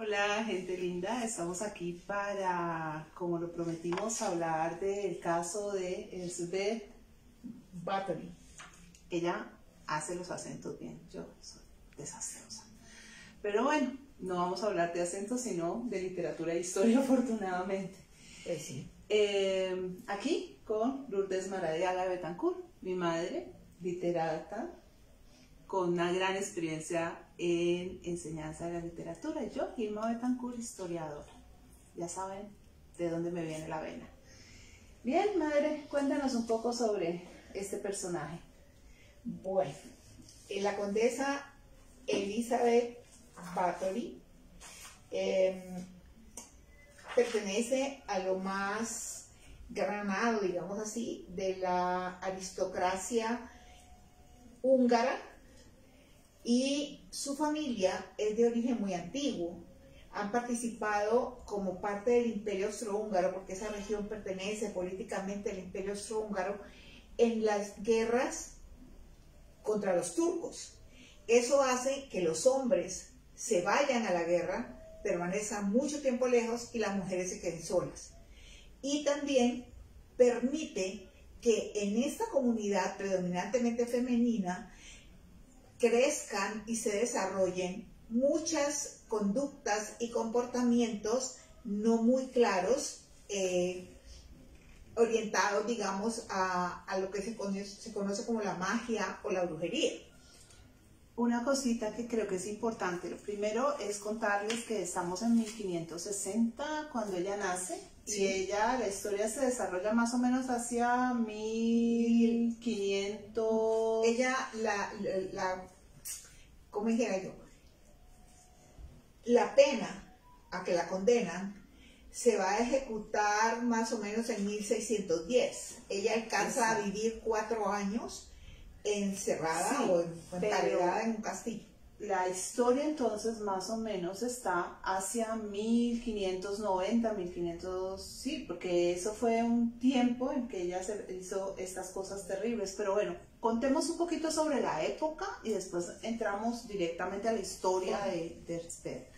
Hola gente linda, estamos aquí para, como lo prometimos, hablar del caso de Elizabeth Bathory. Ella hace los acentos bien, yo soy desastrosa. Pero bueno, no vamos a hablar de acentos, sino de literatura e historia, afortunadamente. Pues sí. Aquí con Lourdes Maradiaga de Betancourt, mi madre, literata, con una gran experiencia en enseñanza de la literatura, y yo, Gilma Betancourt, historiadora. Ya saben de dónde me viene la vena. Bien, madre, cuéntanos un poco sobre este personaje. Bueno, la condesa Elizabeth Bathory pertenece a lo más granado, digamos así, de la aristocracia húngara, y su familia es de origen muy antiguo. Han participado como parte del Imperio Austrohúngaro, porque esa región pertenece políticamente al Imperio Austrohúngaro, en las guerras contra los turcos. Eso hace que los hombres se vayan a la guerra, permanezcan mucho tiempo lejos y las mujeres se queden solas. Y también permite que en esta comunidad predominantemente femenina crezcan y se desarrollen muchas conductas y comportamientos no muy claros, orientados, digamos, a lo que se conoce como la magia o la brujería. Una cosita que creo que es importante, lo primero es contarles que estamos en 1560 cuando ella nace, sí. Y ella, la historia se desarrolla más o menos hacia 1500... Ella, ¿cómo dijera yo? La pena a que la condenan se va a ejecutar más o menos en 1610. Ella alcanza a vivir 4 años encerrada, sí, o emparedada en un castillo. La historia entonces más o menos está hacia 1590, 1500, sí, porque eso fue un tiempo en que ella hizo estas cosas terribles. Pero bueno, contemos un poquito sobre la época y después entramos directamente a la historia de Elizabeth.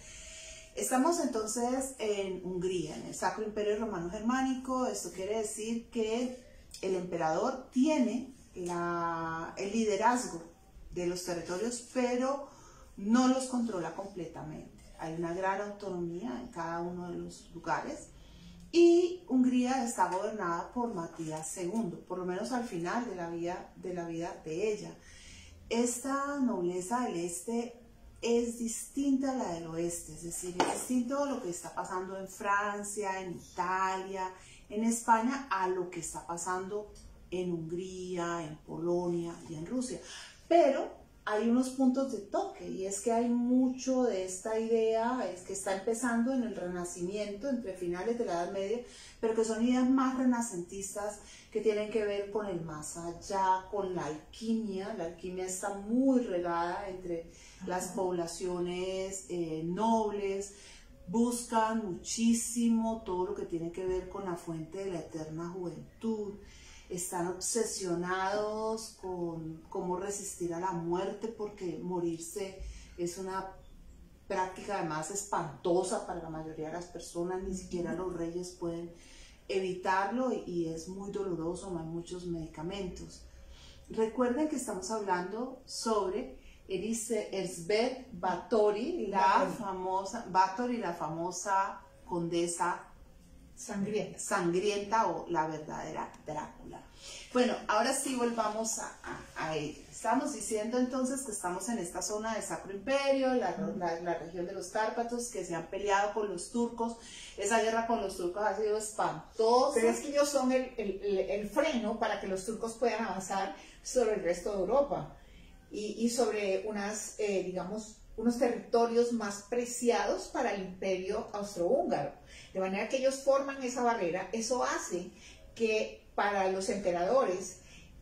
Estamos entonces en Hungría, en el Sacro Imperio Romano Germánico. Esto quiere decir que el emperador tiene el liderazgo de los territorios, pero no los controla completamente. Hay una gran autonomía en cada uno de los lugares, y Hungría está gobernada por Matías II, por lo menos al final de la vida de ella. Esta nobleza del este es distinta a la del oeste, es decir, es distinto a lo que está pasando en Francia, en Italia, en España, a lo que está pasando en Hungría, en Polonia y en Rusia. Pero hay unos puntos de toque, y es que hay mucho de esta idea, es que está empezando en el Renacimiento, entre finales de la Edad Media, pero que son ideas más renacentistas que tienen que ver con el más allá, con la alquimia. La alquimia está muy regada entre las poblaciones nobles, buscan muchísimo todo lo que tiene que ver con la fuente de la eterna juventud. Están obsesionados con cómo resistir a la muerte, porque morirse es una práctica además espantosa para la mayoría de las personas. Ni siquiera los reyes pueden evitarlo y es muy doloroso, no hay muchos medicamentos. Recuerden que estamos hablando sobre Elizabeth Bathory, la famosa condesa sangrienta o la verdadera Drácula. Bueno, ahora sí volvamos a ella. Estamos diciendo entonces que estamos en esta zona del Sacro Imperio, la región de los Cárpatos, que se han peleado con los turcos. Esa guerra con los turcos ha sido espantosa. Pero es que ellos son el freno para que los turcos puedan avanzar sobre el resto de Europa y sobre digamos, unos territorios más preciados para el Imperio Austrohúngaro. De manera que ellos forman esa barrera. Eso hace que para los emperadores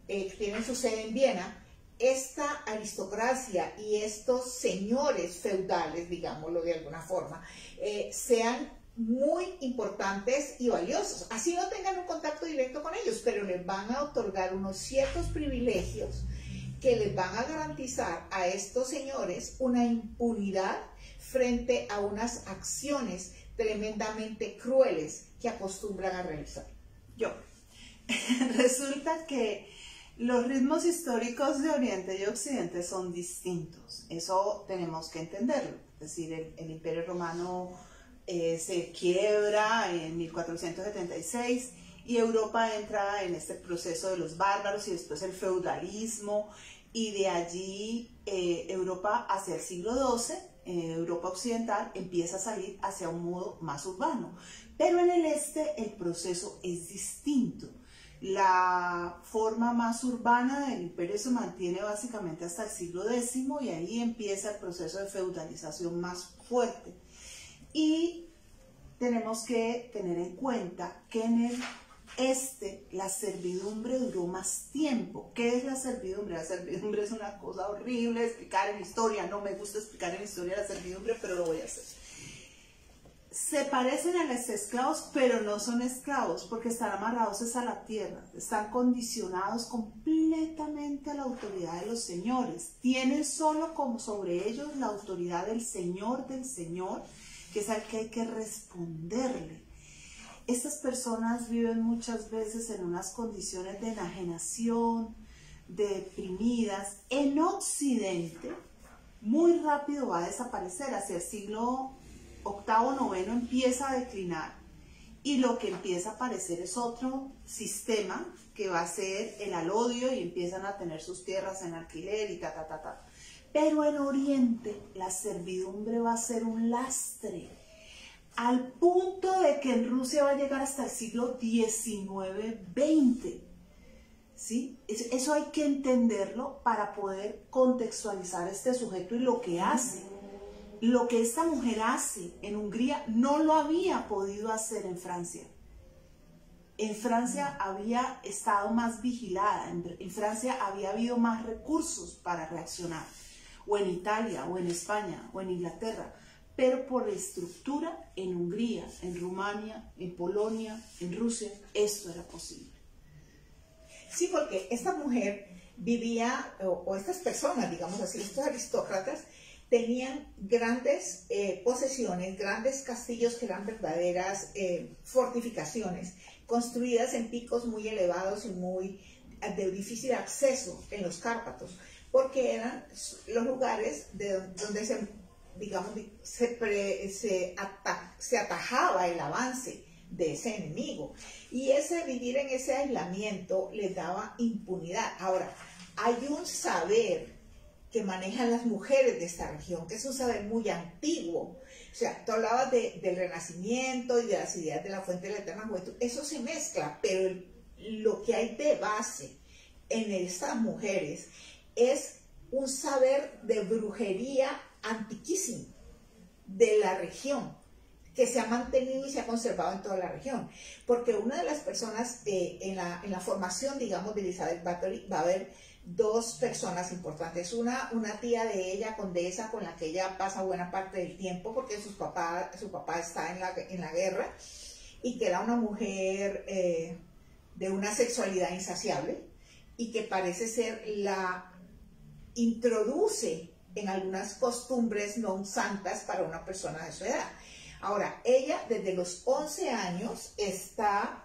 que tienen su sede en Viena, esta aristocracia y estos señores feudales, digámoslo de alguna forma, sean muy importantes y valiosos. Así no tengan un contacto directo con ellos, pero les van a otorgar unos ciertos privilegios que les van a garantizar a estos señores una impunidad frente a unas acciones tremendamente crueles que acostumbran a realizar? Yo. Resulta que los ritmos históricos de Oriente y Occidente son distintos. Eso tenemos que entenderlo. Es decir, el Imperio Romano se quiebra en 1476 y Europa entra en este proceso de los bárbaros y después el feudalismo, y de allí Europa hacia el siglo XII, Europa occidental, empieza a salir hacia un modo más urbano. Pero en el este el proceso es distinto. La forma más urbana del imperio se mantiene básicamente hasta el siglo X y ahí empieza el proceso de feudalización más fuerte. Y tenemos que tener en cuenta que en el este la servidumbre duró más tiempo. ¿Qué es la servidumbre? La servidumbre es una cosa horrible de explicar en historia. No me gusta explicar en historia la servidumbre, pero lo voy a hacer. Se parecen a los esclavos, pero no son esclavos porque están amarrados a la tierra, están condicionados completamente a la autoridad de los señores, tienen solo como sobre ellos la autoridad del Señor, que es al que hay que responderle. Estas personas viven muchas veces en unas condiciones de enajenación, deprimidas. En Occidente, muy rápido va a desaparecer, hacia el siglo octavo, noveno empieza a declinar y lo que empieza a aparecer es otro sistema que va a ser el alodio y empiezan a tener sus tierras en alquiler y Pero en Oriente la servidumbre va a ser un lastre, al punto de que en Rusia va a llegar hasta el siglo XIX-XX. ¿Sí? Eso hay que entenderlo para poder contextualizar este sujeto y lo que hace. Lo que esta mujer hace en Hungría no lo había podido hacer en Francia. En Francia había estado más vigilada, en Francia había habido más recursos para reaccionar, o en Italia, o en España, o en Inglaterra, pero por estructura en Hungría, en Rumania, en Polonia, en Rusia, esto era posible. Sí, porque esta mujer vivía, o estas personas, digamos así, estos aristócratas, tenían grandes posesiones, grandes castillos que eran verdaderas fortificaciones, construidas en picos muy elevados y muy de difícil acceso en los Cárpatos, porque eran los lugares donde se atajaba el avance de ese enemigo. Y ese vivir en ese aislamiento les daba impunidad. Ahora, hay un saber que manejan las mujeres de esta región, que es un saber muy antiguo. O sea, tú hablabas del Renacimiento y de las ideas de la fuente de la eterna juventud. Eso se mezcla, pero lo que hay de base en estas mujeres es un saber de brujería antiquísimo de la región, que se ha mantenido y se ha conservado en toda la región. Porque una de las personas en la formación, digamos, de Elizabeth Bathory, va a haber dos personas importantes. Una tía de ella, condesa, con la que ella pasa buena parte del tiempo, porque su papá está en la guerra, y que era una mujer de una sexualidad insaciable, y que parece ser la introduce en algunas costumbres no santas para una persona de su edad. Ahora, ella desde los 11 años está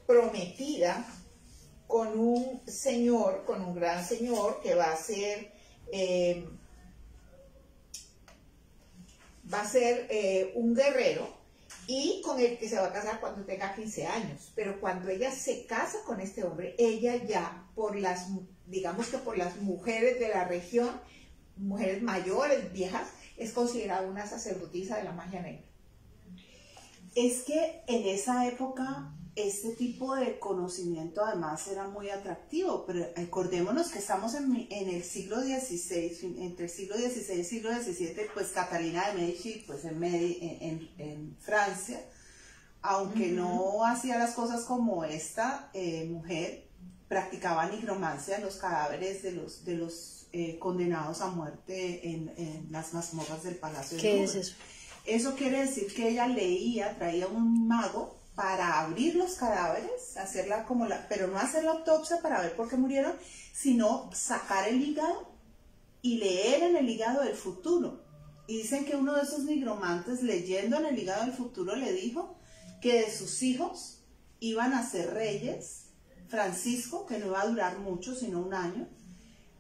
prometida con un señor, con un gran señor que va a ser un guerrero, y con el que se va a casar cuando tenga 15 años. Pero cuando ella se casa con este hombre, ella ya digamos que por las mujeres de la región, mujeres mayores, viejas, es considerada una sacerdotisa de la magia negra. Es que en esa época este tipo de conocimiento además era muy atractivo, pero acordémonos que estamos en el siglo XVI, entre el siglo XVI y el siglo XVII, pues Catalina de Medici, pues en Francia, aunque no hacía las cosas como esta mujer, practicaba nigromancia en los cadáveres de los condenados a muerte en las mazmorras del Palacio de ¿Qué es eso? Eso quiere decir que ella traía un mago para abrir los cadáveres, pero no hacer la autopsia para ver por qué murieron, sino sacar el hígado y leer en el hígado del futuro. Y dicen que uno de esos nigromantes, leyendo en el Hígado del Futuro, le dijo que de sus hijos iban a ser reyes, Francisco, que no iba a durar mucho, sino un año,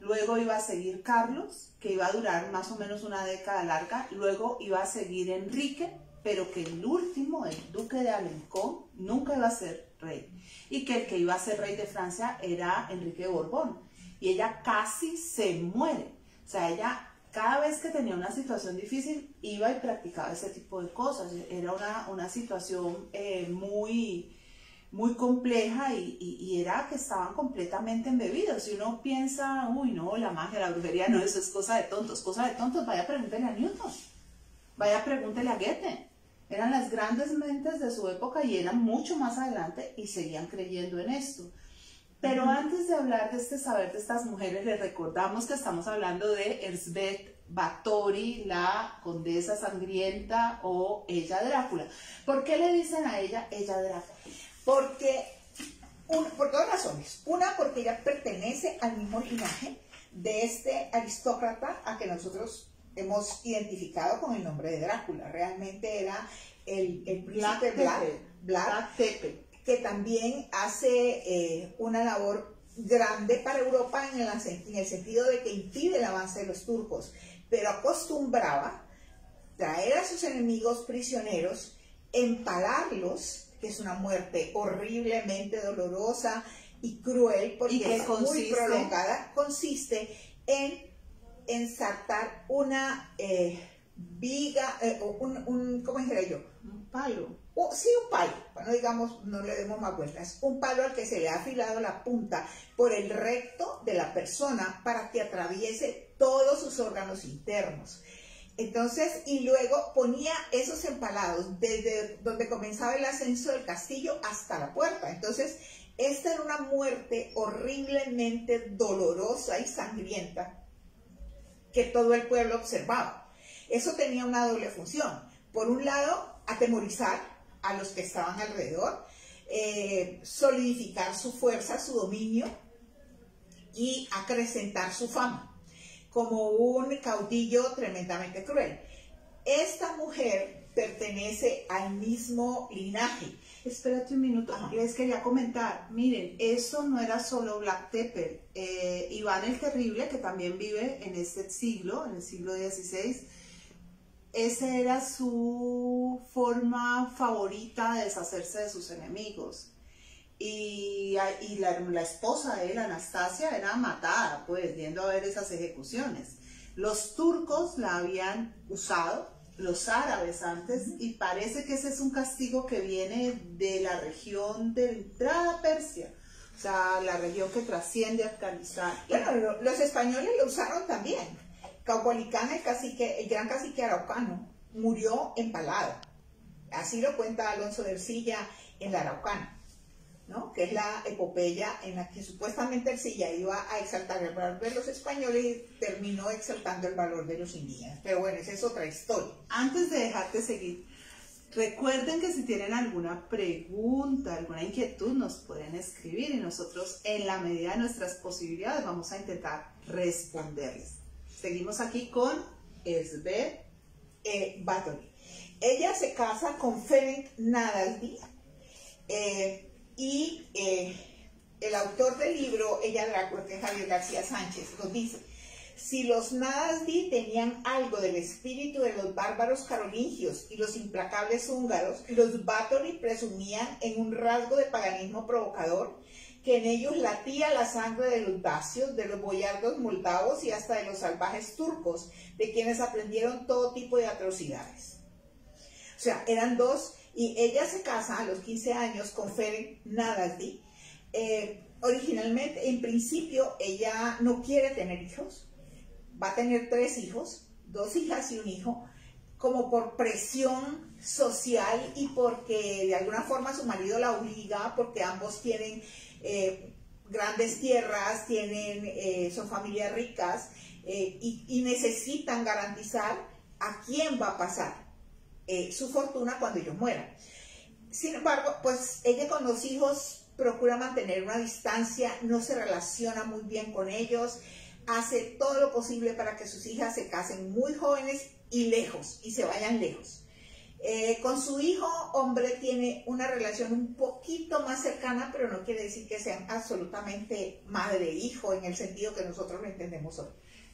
luego iba a seguir Carlos, que iba a durar más o menos una década larga, luego iba a seguir Enrique, pero que el último, el duque de Alencón, nunca iba a ser rey, y que el que iba a ser rey de Francia era Enrique de Borbón, y ella casi se muere. O sea, ella cada vez que tenía una situación difícil iba y practicaba ese tipo de cosas. Era una situación muy compleja y era que estaban completamente embebidos. Si uno piensa, uy no, la magia, la brujería, no, eso es cosa de tontos, vaya pregúntele a Newton, vaya pregúntele a Goethe. Eran las grandes mentes de su época y eran mucho más adelante y seguían creyendo en esto. Pero antes de hablar de este saber de estas mujeres, les recordamos que estamos hablando de Elsbeth Bathory, la condesa sangrienta o ella Drácula. ¿Por qué le dicen a ella Drácula? Porque, por dos razones. Una, porque ella pertenece al mismo linaje de este aristócrata a que nosotros hemos identificado con el nombre de Drácula. Realmente era el príncipe Vlad Tepes, que también hace una labor grande para Europa en el sentido de que impide el avance de los turcos, pero acostumbraba traer a sus enemigos prisioneros, empalarlos, que es una muerte horriblemente dolorosa y cruel porque es muy prolongada, consiste en ensartar una viga, ¿cómo dijera yo? Un palo. Sí, un palo, no digamos, no le demos más vueltas, un palo al que se le ha afilado la punta por el recto de la persona para que atraviese todos sus órganos internos. Entonces, y luego ponía esos empalados desde donde comenzaba el ascenso del castillo hasta la puerta. Entonces, esta era una muerte horriblemente dolorosa y sangrienta que todo el pueblo observaba. Eso tenía una doble función. Por un lado, atemorizar a los que estaban alrededor, solidificar su fuerza, su dominio y acrecentar su fama como un caudillo tremendamente cruel. Esta mujer pertenece al mismo linaje. Espérate un minuto, les quería comentar, miren, eso no era solo Vlad Tepes, Iván el Terrible, que también vive en este siglo, en el siglo XVI, esa era su forma favorita de deshacerse de sus enemigos. Y la esposa de él, Anastasia, era matada, pues, viendo a ver esas ejecuciones. Los turcos la habían usado, los árabes antes, y parece que ese es un castigo que viene de la región de entrada a Persia, o sea, la región que trasciende a Afganistán. Bueno, los españoles lo usaron también. Caupolicán, el gran cacique araucano, murió empalado. Así lo cuenta Alonso de Ercilla en la Araucana, ¿no? Que es la epopeya en la que supuestamente Ercilla iba a exaltar el valor de los españoles y terminó exaltando el valor de los indígenas. Pero bueno, esa es otra historia. Antes de dejarte seguir, recuerden que si tienen alguna pregunta, alguna inquietud, nos pueden escribir y nosotros, en la medida de nuestras posibilidades, vamos a intentar responderles. Seguimos aquí con Elsbeth Bathory. Ella se casa con Ferenc Nadasdy y el autor del libro Ella Drácula, que es Javier García Sánchez, nos dice: si los Nadasdy tenían algo del espíritu de los bárbaros carolingios y los implacables húngaros, los Bathory presumían en un rasgo de paganismo provocador, que en ellos latía la sangre de los dacios, de los boyardos moldavos y hasta de los salvajes turcos, de quienes aprendieron todo tipo de atrocidades. O sea, eran dos, y ella se casa a los 15 años con Ferenc Nadasdy. Originalmente, en principio, ella no quiere tener hijos, va a tener 3 hijos, 2 hijas y un hijo, como por presión social y porque de alguna forma su marido la obliga, porque ambos tienen grandes tierras, son familias ricas y necesitan garantizar a quién va a pasar su fortuna cuando ellos mueran. Sin embargo, pues ella con los hijos procura mantener una distancia, no se relaciona muy bien con ellos, hace todo lo posible para que sus hijas se casen muy jóvenes y lejos, y se vayan lejos. Con su hijo hombre tiene una relación un poquito más cercana, pero no quiere decir que sean absolutamente madre e hijo en el sentido que nosotros lo entendemos hoy.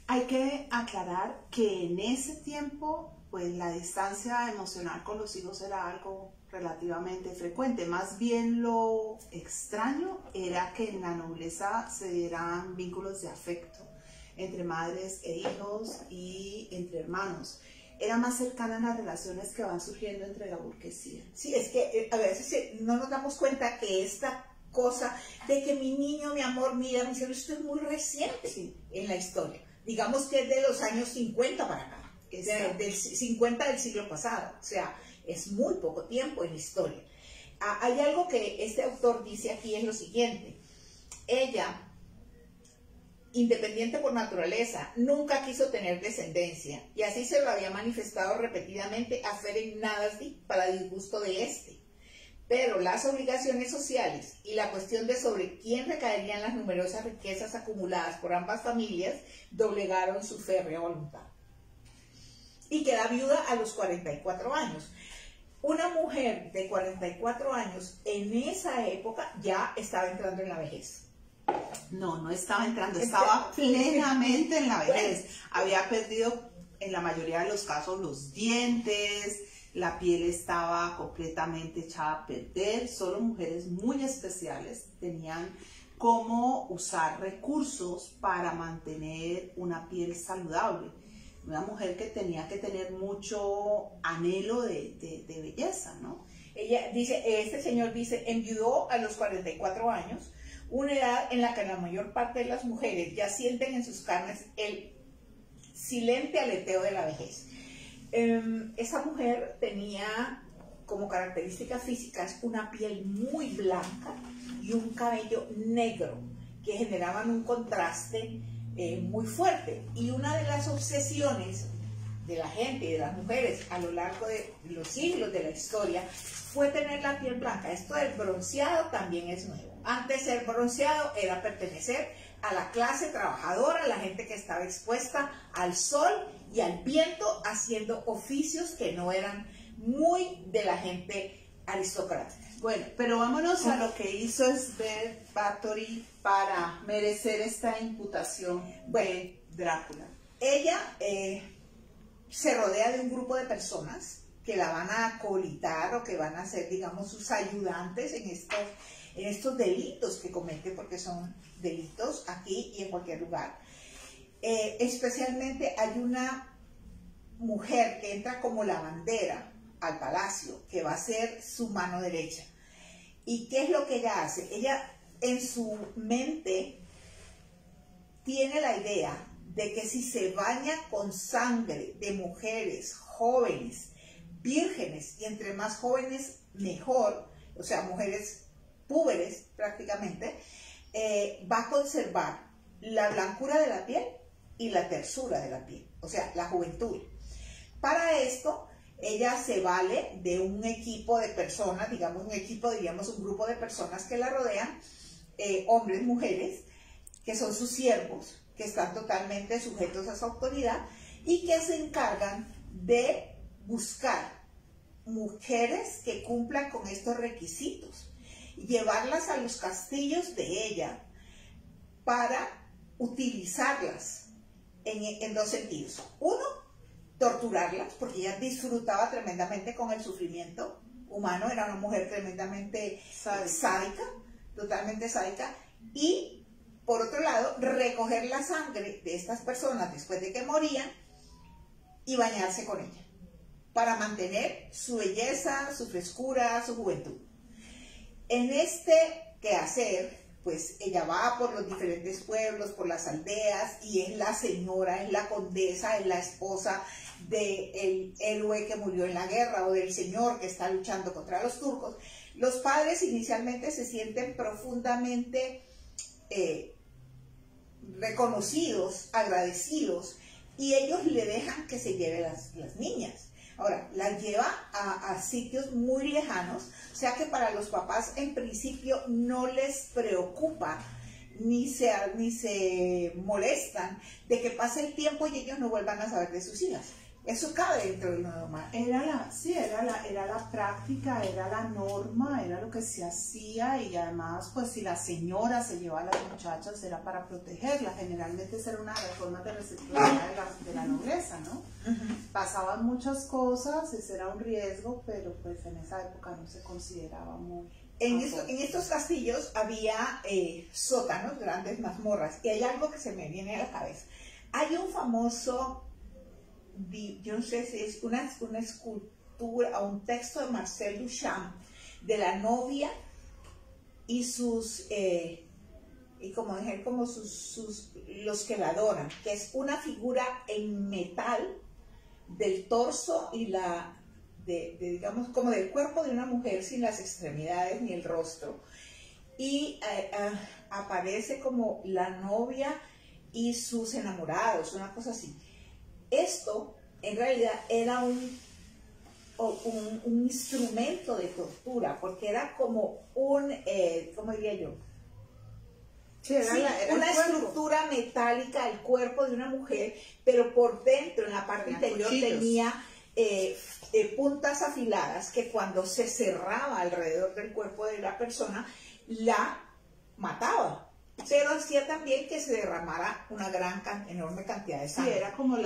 Hay que aclarar que en ese tiempo, pues la distancia emocional con los hijos era algo relativamente frecuente. Más bien lo extraño era que en la nobleza se dieran vínculos de afecto entre madres e hijos y entre hermanos. Era más cercana a las relaciones que van surgiendo entre la burguesía. Sí, es que a veces no nos damos cuenta que esta cosa de que mi niño, mi amor, mira, mi cielo, esto es muy reciente, sí, en la historia. Digamos que es de los años 50 para acá, del 50 del siglo pasado, o sea, es muy poco tiempo en la historia. Hay algo que este autor dice aquí, es lo siguiente: ella, independiente por naturaleza, nunca quiso tener descendencia, y así se lo había manifestado repetidamente a Ferenc Nadasdy para disgusto de este. Pero las obligaciones sociales y la cuestión de sobre quién recaerían las numerosas riquezas acumuladas por ambas familias doblegaron su férrea voluntad. Y queda viuda a los 44 años. Una mujer de 44 años en esa época ya estaba entrando en la vejez. No, no estaba entrando, estaba plenamente en la vejez. Había perdido en la mayoría de los casos los dientes, la piel estaba completamente echada a perder. Solo mujeres muy especiales tenían cómo usar recursos para mantener una piel saludable. Una mujer que tenía que tener mucho anhelo de belleza, ¿no? Ella dice, este señor dice, enviudó a los 44 años, una edad en la que la mayor parte de las mujeres ya sienten en sus carnes el silente aleteo de la vejez. Esa mujer tenía como características físicas una piel muy blanca y un cabello negro que generaban un contraste muy fuerte. Y una de las obsesiones de la gente y de las mujeres a lo largo de los siglos de la historia fue tener la piel blanca. Esto del bronceado también es nuevo. Antes ser bronceado era pertenecer a la clase trabajadora, la gente que estaba expuesta al sol y al viento haciendo oficios que no eran muy de la gente aristocrática. Bueno, pero vámonos a lo que hizo Svet Báthory para merecer esta imputación de Drácula. Ella se rodea de un grupo de personas que la van a acolitar o que van a ser, digamos, sus ayudantes en estos delitos que comete, porque son delitos aquí y en cualquier lugar. Especialmente hay una mujer que entra como lavandera al palacio, que va a ser su mano derecha. ¿Y qué es lo que ella hace? Ella en su mente tiene la idea de que si se baña con sangre de mujeres jóvenes, vírgenes, y entre más jóvenes mejor, o sea, mujeres púberes prácticamente, va a conservar la blancura de la piel y la tersura de la piel, o sea, la juventud. Para esto, ella se vale de un equipo de personas, digamos un equipo, diríamos un grupo de personas que la rodean, hombres, mujeres, que son sus siervos, que están totalmente sujetos a su autoridad y que se encargan de buscar mujeres que cumplan con estos requisitos y llevarlas a los castillos de ella para utilizarlas en dos sentidos. Uno, torturarlas, porque ella disfrutaba tremendamente con el sufrimiento humano, era una mujer tremendamente sádica, totalmente sádica, y por otro lado, recoger la sangre de estas personas después de que morían y bañarse con ella, para mantener su belleza, su frescura, su juventud. En este quehacer, pues ella va por los diferentes pueblos, por las aldeas, y es la señora, es la condesa, es la esposa del héroe que murió en la guerra o del señor que está luchando contra los turcos. Los padres inicialmente se sienten profundamente reconocidos, agradecidos, y ellos le dejan que se lleve las niñas. Ahora, las lleva a sitios muy lejanos, o sea que para los papás en principio no les preocupa ni se molestan de que pase el tiempo y ellos no vuelvan a saber de sus hijas. Eso cabe dentro de lo normal. Era la práctica, era la norma, era lo que se hacía, y además, pues si la señora se llevaba a las muchachas era para protegerlas. Generalmente esa era una de las formas de reciprocidad de la nobleza, ¿no? Pasaban muchas cosas, ese era un riesgo, pero pues en esa época no se consideraba muy... En estos castillos había sótanos, grandes mazmorras, y hay algo que se me viene a la cabeza. Hay un famoso, yo no sé si es una escultura o un texto de Marcel Duchamp, de la novia y sus, los que la adoran, que es una figura en metal del torso y digamos, como del cuerpo de una mujer sin las extremidades ni el rostro. Y aparece como la novia y sus enamorados, una cosa así. Esto, en realidad, era un instrumento de tortura, porque era como ¿cómo diría yo? Sí, era una estructura metálica del cuerpo de una mujer, pero por dentro, en la parte interior, tenía puntas afiladas que cuando se cerraba alrededor del cuerpo de la persona, la mataba. Pero hacía también que se derramara una enorme cantidad de sangre. Sí, era como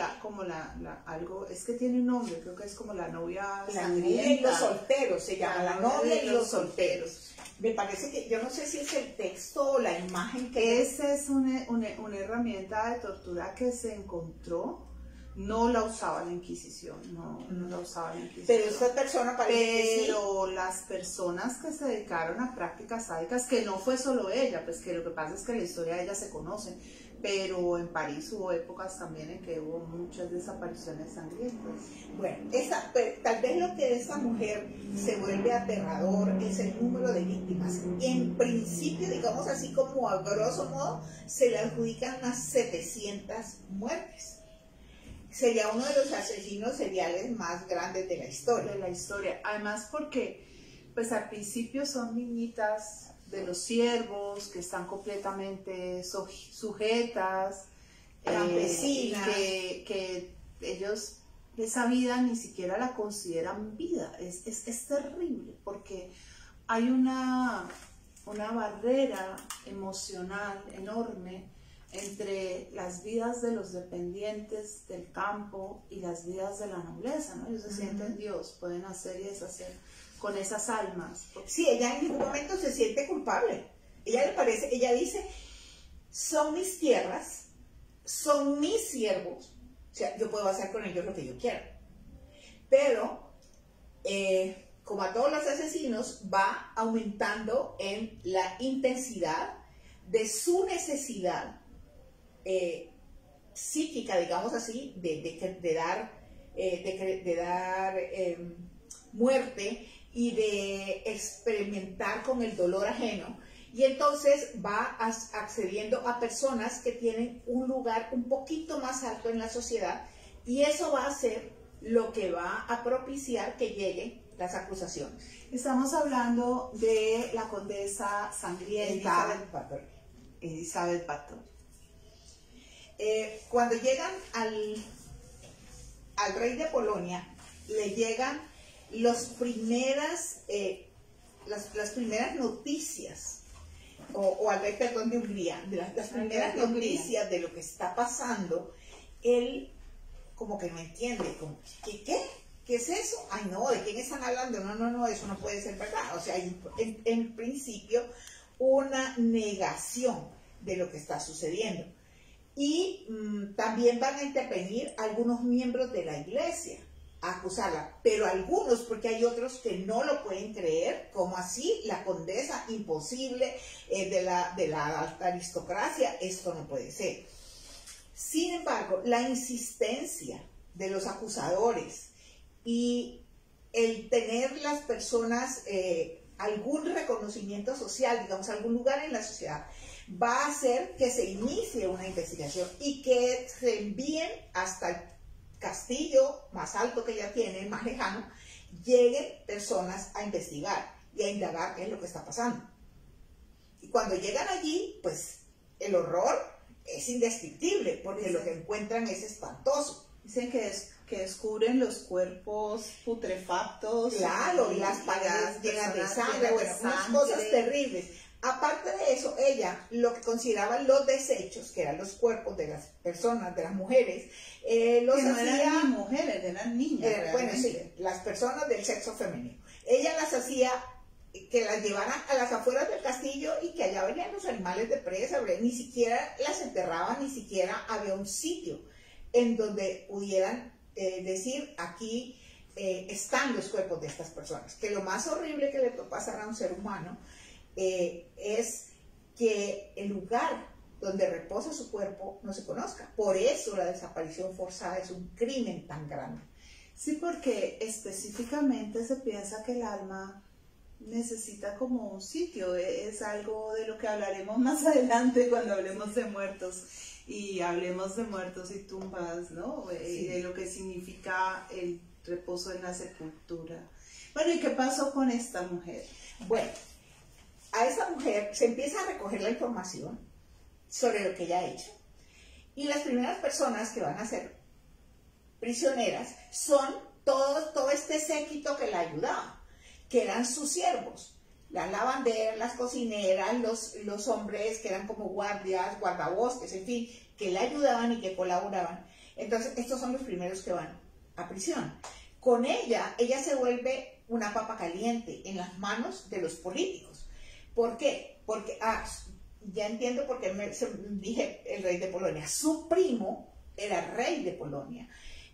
algo, es que tiene un nombre, creo que es como la novia sangrienta. La novia y los solteros, se llama la novia y los solteros. Me parece que, yo no sé si es el texto o la imagen que... Esa es una herramienta de tortura que se encontró. No la usaba la Inquisición, no la usaba la Inquisición. Pero esta persona parece que sí. Las personas que se dedicaron a prácticas sádicas, que no fue solo ella, pues que lo que pasa es que la historia de ella se conoce, pero en París hubo épocas también en que hubo muchas desapariciones sangrientas. Bueno, tal vez lo que de esa mujer se vuelve aterrador es el número de víctimas. En principio, digamos así como a grosso modo, se le adjudican unas 700 muertes. Sería uno de los asesinos seriales más grandes de la historia. Además porque, pues al principio son niñitas de los siervos que están completamente sujetas, campesinas, que ellos esa vida ni siquiera la consideran vida. Es terrible porque hay una barrera emocional enorme entre las vidas de los dependientes del campo y las vidas de la nobleza, ¿no? Ellos se sienten Dios, pueden hacer y deshacer con esas almas. Sí, ella en ningún momento se siente culpable. Ella dice, son mis tierras, son mis siervos, o sea, yo puedo hacer con ellos lo que yo quiera. Pero, como a todos los asesinos, va aumentando en la intensidad de su necesidad psíquica, digamos así, de dar muerte y de experimentar con el dolor ajeno. Y entonces va accediendo a personas que tienen un lugar un poquito más alto en la sociedad, y eso va a ser lo que va a propiciar que lleguen las acusaciones. Estamos hablando de la condesa sangrienta Elizabeth Bathory. Cuando llegan al rey de Polonia, le llegan las primeras noticias, o al rey, perdón, de Hungría, las primeras noticias de lo que está pasando. Él como que no entiende, como, ¿qué es eso? Ay, no, ¿de quién están hablando? No, eso no puede ser verdad. O sea, hay en principio una negación de lo que está sucediendo. Y también van a intervenir algunos miembros de la iglesia a acusarla, pero algunos, porque hay otros que no lo pueden creer, como así la condesa, imposible, de la alta aristocracia, esto no puede ser. Sin embargo, la insistencia de los acusadores y el tener las personas algún reconocimiento social, digamos, algún lugar en la sociedad, va a hacer que se inicie una investigación y que se envíen hasta el castillo más alto que ya tienen, más lejano, lleguen personas a investigar y a indagar qué es lo que está pasando. Y cuando llegan allí, pues el horror es indescriptible, porque lo que encuentran es espantoso. Dicen que que descubren los cuerpos putrefactos. Claro, y las paredes llenas de sangre, bueno, unas cosas terribles. Aparte de eso, ella lo que consideraba los desechos, que eran los cuerpos de las personas, de las mujeres, los que no hacía... eran ni mujeres, eran niñas. Bueno, sí, las personas del sexo femenino. Ella las hacía que las llevaran a las afueras del castillo y que allá venían los animales de presa, ni siquiera las enterraban, ni siquiera había un sitio en donde pudieran decir, aquí están los cuerpos de estas personas. Que lo más horrible que le puede pasar a un ser humano es que el lugar donde reposa su cuerpo no se conozca. Por eso la desaparición forzada es un crimen tan grande. Sí, porque específicamente se piensa que el alma necesita como un sitio, es algo de lo que hablaremos más adelante cuando hablemos de muertos y hablemos de muertos y tumbas, ¿no? Sí. Y de lo que significa el reposo en la sepultura. Bueno, ¿y qué pasó con esta mujer? Bueno, a esa mujer se empieza a recoger la información sobre lo que ella ha hecho. Y las primeras personas que van a ser prisioneras son todo este séquito que la ayudaba, que eran sus siervos, las lavanderas, las cocineras, los hombres que eran como guardias, guardabosques, en fin, que la ayudaban y que colaboraban. Entonces, estos son los primeros que van a prisión. Con ella se vuelve una papa caliente en las manos de los políticos. ¿Por qué? Porque, ya entiendo por qué dije el rey de Polonia. Su primo era rey de Polonia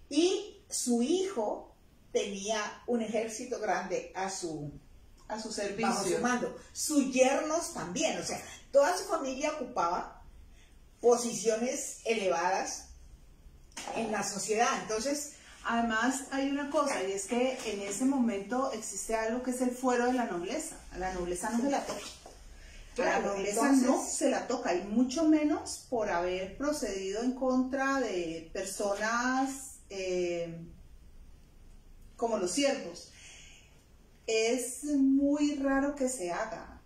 y su hijo tenía un ejército grande a su servicio, bajo su mando. Sus yernos también, o sea, toda su familia ocupaba posiciones elevadas en la sociedad. Entonces, además hay una cosa, y es que en ese momento existe algo que es el fuero de la nobleza. A la nobleza no se la toca. Claro, a la nobleza no se la toca, y mucho menos por haber procedido en contra de personas como los siervos. Es muy raro que se haga.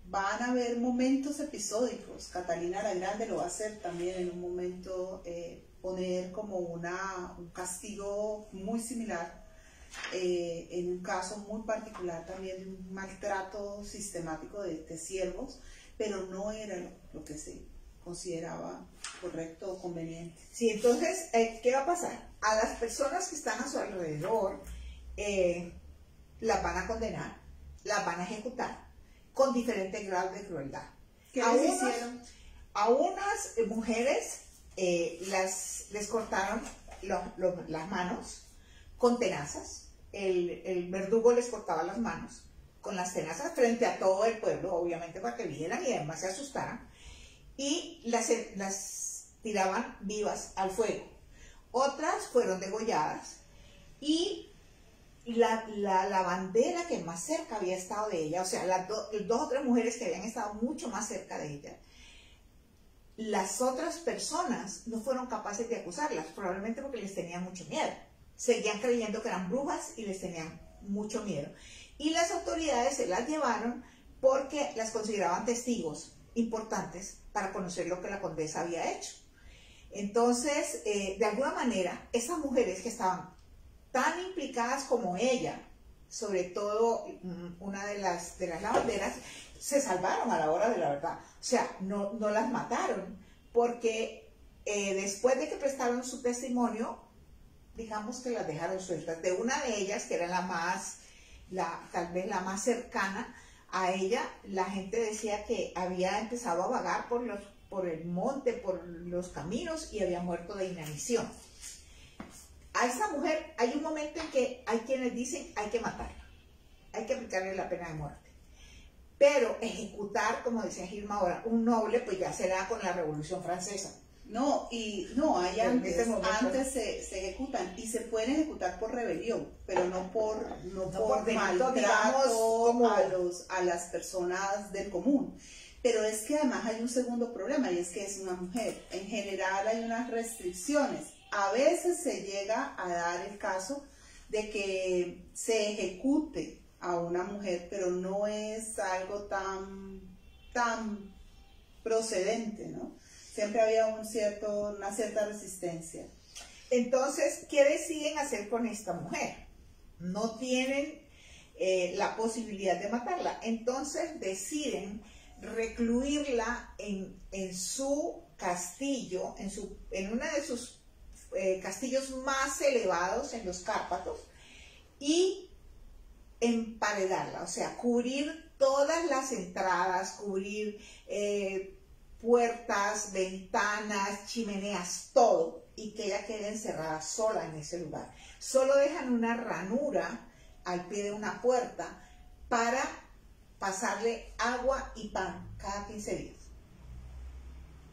Van a haber momentos episódicos. Catalina la Grande lo va a hacer también en un momento, poner como un castigo muy similar, en un caso muy particular también de un maltrato sistemático de siervos, pero no era lo que se consideraba correcto o conveniente. Sí, entonces, ¿qué va a pasar? A las personas que están a su alrededor las van a condenar, las van a ejecutar con diferentes grados de crueldad. ¿Qué les hicieron? A unas mujeres les cortaron las manos con tenazas. El verdugo les cortaba las manos con las tenazas frente a todo el pueblo, obviamente para que vieran y además se asustaran, y las tiraban vivas al fuego. Otras fueron degolladas y la lavandera que más cerca había estado de ella, o sea, las dos o tres mujeres que habían estado mucho más cerca de ella, las otras personas no fueron capaces de acusarlas, probablemente porque les tenían mucho miedo. Seguían creyendo que eran brujas y les tenían mucho miedo. Y las autoridades se las llevaron porque las consideraban testigos importantes para conocer lo que la condesa había hecho. Entonces, de alguna manera, esas mujeres que estaban tan implicadas como ella, sobre todo una de las lavanderas, se salvaron a la hora de la verdad. O sea, no las mataron, porque después de que prestaron su testimonio, digamos que las dejaron sueltas. De una de ellas, que era tal vez la más cercana a ella, la gente decía que había empezado a vagar por el monte, por los caminos, y había muerto de inanición. A esa mujer hay un momento en que hay quienes dicen hay que matarla, hay que aplicarle la pena de muerte. Pero ejecutar, como decía Gilma ahora, un noble, pues ya será con la Revolución Francesa. Hay antes se ejecutan, y se pueden ejecutar por rebelión, pero no por maltrato a las personas del común. Pero es que además hay un segundo problema, y es que es una mujer. En general hay unas restricciones. A veces se llega a dar el caso de que se ejecute a una mujer, pero no es algo tan procedente, ¿no? Siempre había una cierta resistencia. Entonces, ¿qué deciden hacer con esta mujer? No tienen la posibilidad de matarla. Entonces deciden recluirla en su castillo, en uno de sus castillos más elevados en los Cárpatos, y emparedarla, o sea, cubrir todas las entradas, cubrir puertas, ventanas, chimeneas, todo, y que ella quede encerrada sola en ese lugar. Solo dejan una ranura al pie de una puerta para pasarle agua y pan cada 15 días.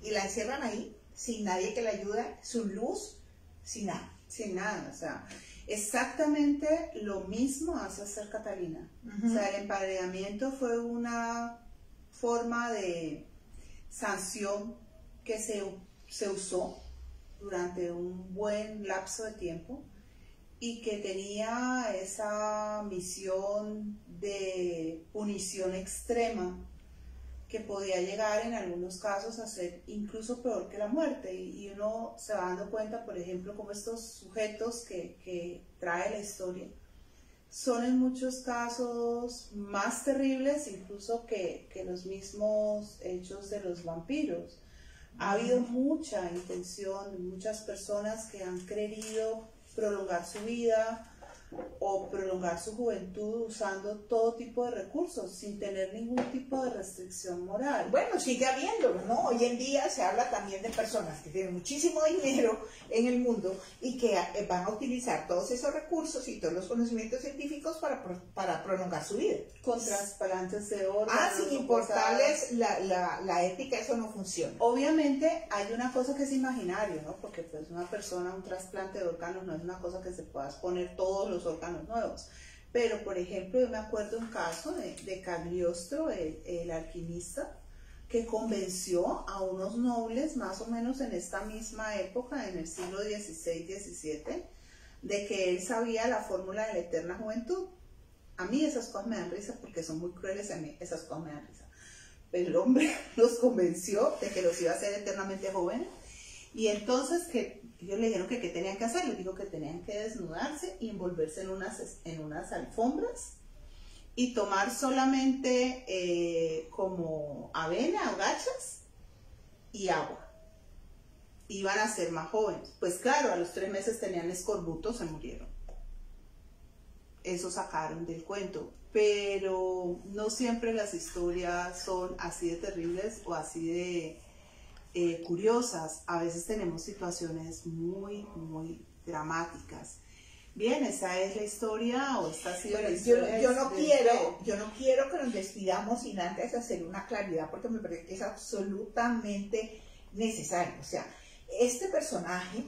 Y la encierran ahí, sin nadie que la ayude, sin luz, sin nada. Sin nada, o sea, exactamente lo mismo hace Sor Catalina. O sea, el emparedamiento fue una forma de sanción que se usó durante un buen lapso de tiempo y que tenía esa misión de punición extrema que podía llegar en algunos casos a ser incluso peor que la muerte. Y uno se va dando cuenta, por ejemplo, como estos sujetos que trae la historia son en muchos casos más terribles incluso que los mismos hechos de los vampiros. Ha habido mucha intención de muchas personas que han querido prolongar su vida o prolongar su juventud usando todo tipo de recursos sin tener ningún tipo de restricción moral. Bueno, sigue habiéndolo, ¿no? Hoy en día se habla también de personas que tienen muchísimo dinero en el mundo y que van a utilizar todos esos recursos y todos los conocimientos científicos para prolongar su vida. Con trasplantes de órganos. Sin importarles la ética, eso no funciona. Obviamente hay una cosa que es imaginario, ¿no? Porque pues una persona, un trasplante de órganos no es una cosa que se pueda poner todos los órganos nuevos. Pero, por ejemplo, yo me acuerdo un caso de Cagliostro, el alquimista, que convenció a unos nobles, más o menos en esta misma época, en el siglo XVI-XVII, de que él sabía la fórmula de la eterna juventud. A mí esas cosas me dan risa porque son muy crueles, a mí esas cosas me dan risa. Pero el hombre los convenció de que los iba a hacer eternamente jóvenes. Y entonces que ellos le dijeron que qué tenían que hacer. Les dijo que tenían que desnudarse y envolverse en unas alfombras y tomar solamente como avena o gachas y agua. Iban a ser más jóvenes. Pues claro, a los 3 meses tenían escorbuto, se murieron. Eso sacaron del cuento. Pero no siempre las historias son así de terribles o así de curiosas. A veces tenemos situaciones muy, muy dramáticas. Bien, esa es la historia o esta ha sido la historia. Yo no quiero que nos despidamos sin antes hacer una claridad porque me parece que es absolutamente necesario. O sea, este personaje,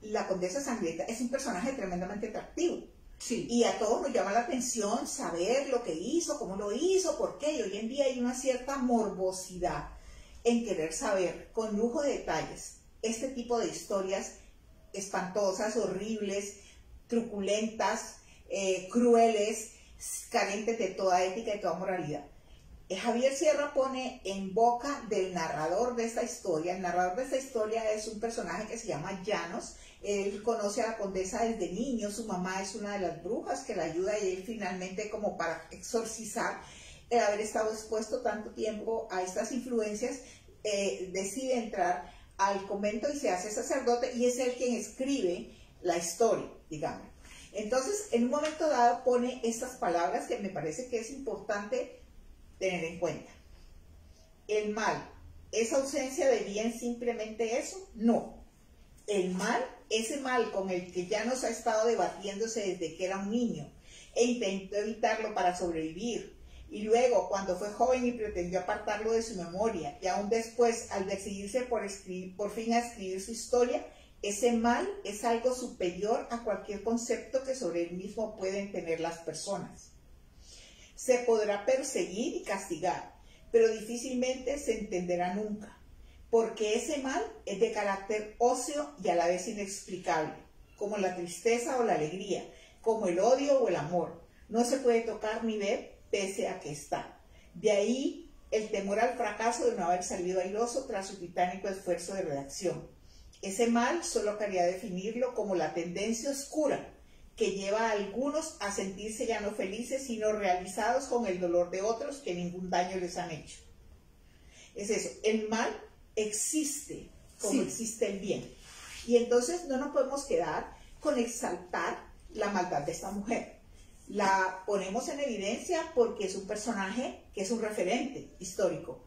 la Condesa Sangrienta, es un personaje tremendamente atractivo. Sí. Y a todos nos llama la atención saber lo que hizo, cómo lo hizo, por qué. Y hoy en día hay una cierta morbosidad en querer saber con lujo de detalles este tipo de historias espantosas, horribles, truculentas, crueles, carentes de toda ética y toda moralidad. Javier Sierra pone en boca del narrador de esta historia. El narrador de esta historia es un personaje que se llama Llanos. Él conoce a la condesa desde niño, su mamá es una de las brujas que la ayuda y él finalmente, como para exorcizar el haber estado expuesto tanto tiempo a estas influencias, decide entrar al convento y se hace sacerdote y es él quien escribe la historia, digamos. Entonces, en un momento dado pone estas palabras que me parece que es importante tener en cuenta. El mal, ¿es ausencia de bien simplemente eso? No. El mal, ese mal con el que Llanos ha estado debatiéndose desde que era un niño e intentó evitarlo para sobrevivir, y luego cuando fue joven y pretendió apartarlo de su memoria, y aún después al decidirse por fin a escribir su historia, ese mal es algo superior a cualquier concepto que sobre él mismo pueden tener las personas. Se podrá perseguir y castigar, pero difícilmente se entenderá nunca, porque ese mal es de carácter óseo y a la vez inexplicable, como la tristeza o la alegría, como el odio o el amor. No se puede tocar ni ver pese a que está. De ahí el temor al fracaso de no haber salido airoso tras su titánico esfuerzo de redacción. Ese mal solo quería definirlo como la tendencia oscura que lleva a algunos a sentirse ya no felices, sino realizados con el dolor de otros que ningún daño les han hecho. Es eso, el mal existe como existe el bien. Y entonces no nos podemos quedar con exaltar la maldad de esta mujer. La ponemos en evidencia porque es un personaje que es un referente histórico,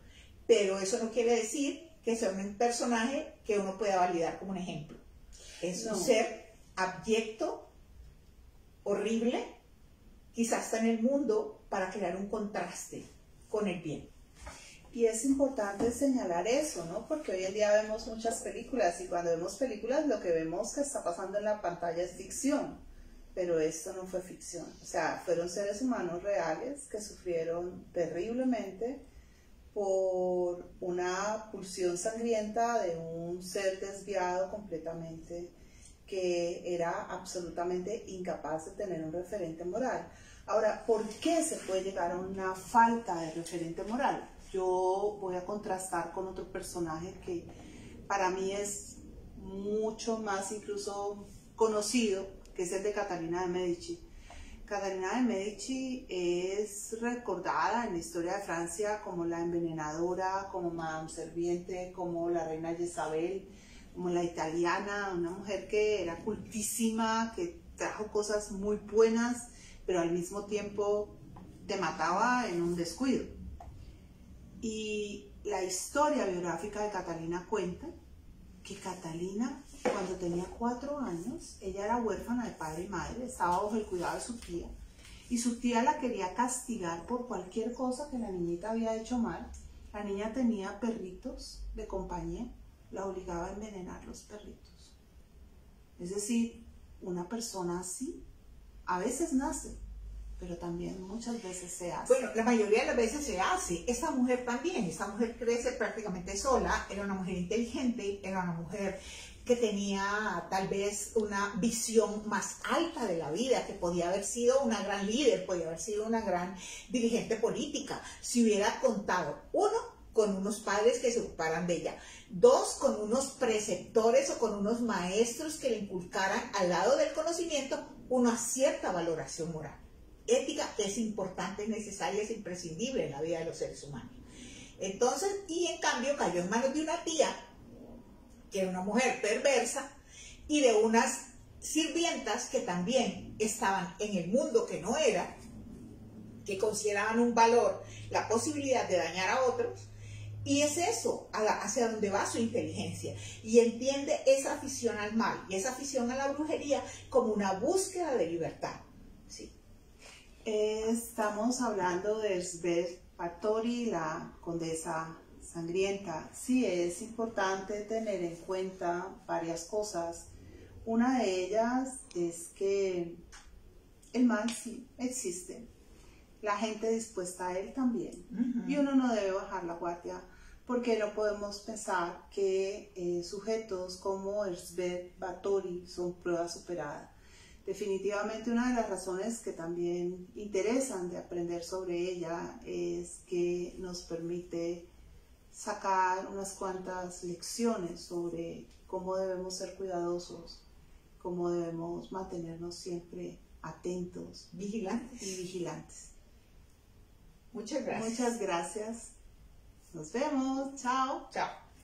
pero eso no quiere decir que sea un personaje que uno pueda validar como un ejemplo. Es un ser abyecto, horrible, quizás está en el mundo para crear un contraste con el bien. Y es importante señalar eso, ¿no? Porque hoy en día vemos muchas películas y cuando vemos películas lo que vemos que está pasando en la pantalla es ficción, pero esto no fue ficción. O sea, fueron seres humanos reales que sufrieron terriblemente por una pulsión sangrienta de un ser desviado completamente que era absolutamente incapaz de tener un referente moral. Ahora, ¿por qué se puede llegar a una falta de referente moral? Yo voy a contrastar con otro personaje que para mí es mucho más incluso conocido, que es el de Catalina de Medici. Catalina de Medici es recordada en la historia de Francia como la envenenadora, como Madame Serviente, como la reina Isabel, como la italiana, una mujer que era cultísima, que trajo cosas muy buenas, pero al mismo tiempo te mataba en un descuido. Y la historia biográfica de Catalina cuenta que Catalina, cuando tenía 4 años, ella era huérfana de padre y madre, estaba bajo el cuidado de su tía, y su tía la quería castigar por cualquier cosa que la niñita había hecho mal. La niña tenía perritos de compañía, la obligaba a envenenar los perritos. Es decir, una persona así a veces nace, pero también muchas veces se hace. Bueno, la mayoría de las veces se hace. Esta mujer también, esta mujer crece prácticamente sola, era una mujer inteligente, era una mujer que tenía tal vez una visión más alta de la vida, que podía haber sido una gran líder, podía haber sido una gran dirigente política, si hubiera contado, 1, con unos padres que se ocuparan de ella, 2, con unos preceptores o con unos maestros que le inculcaran al lado del conocimiento una cierta valoración moral. Ética es importante, es necesaria, es imprescindible en la vida de los seres humanos. Entonces, y en cambio cayó en manos de una tía, que era una mujer perversa, y de unas sirvientas que también estaban en el mundo que no era, que consideraban un valor la posibilidad de dañar a otros, y es eso, hacia donde va su inteligencia, y entiende esa afición al mal y esa afición a la brujería como una búsqueda de libertad. ¿Sí? Estamos hablando de Elsbeth Báthory, la condesa sangrienta. Sí, es importante tener en cuenta varias cosas. Una de ellas es que el mal sí existe, la gente dispuesta a él también, y uno no debe bajar la guardia, porque no podemos pensar que sujetos como Elsbeth Báthory son prueba superada. Definitivamente una de las razones que también interesan de aprender sobre ella es que nos permite sacar unas cuantas lecciones sobre cómo debemos ser cuidadosos, cómo debemos mantenernos siempre atentos, vigilantes y vigilantes. Muchas gracias. Muchas gracias. Nos vemos. Chao. Chao.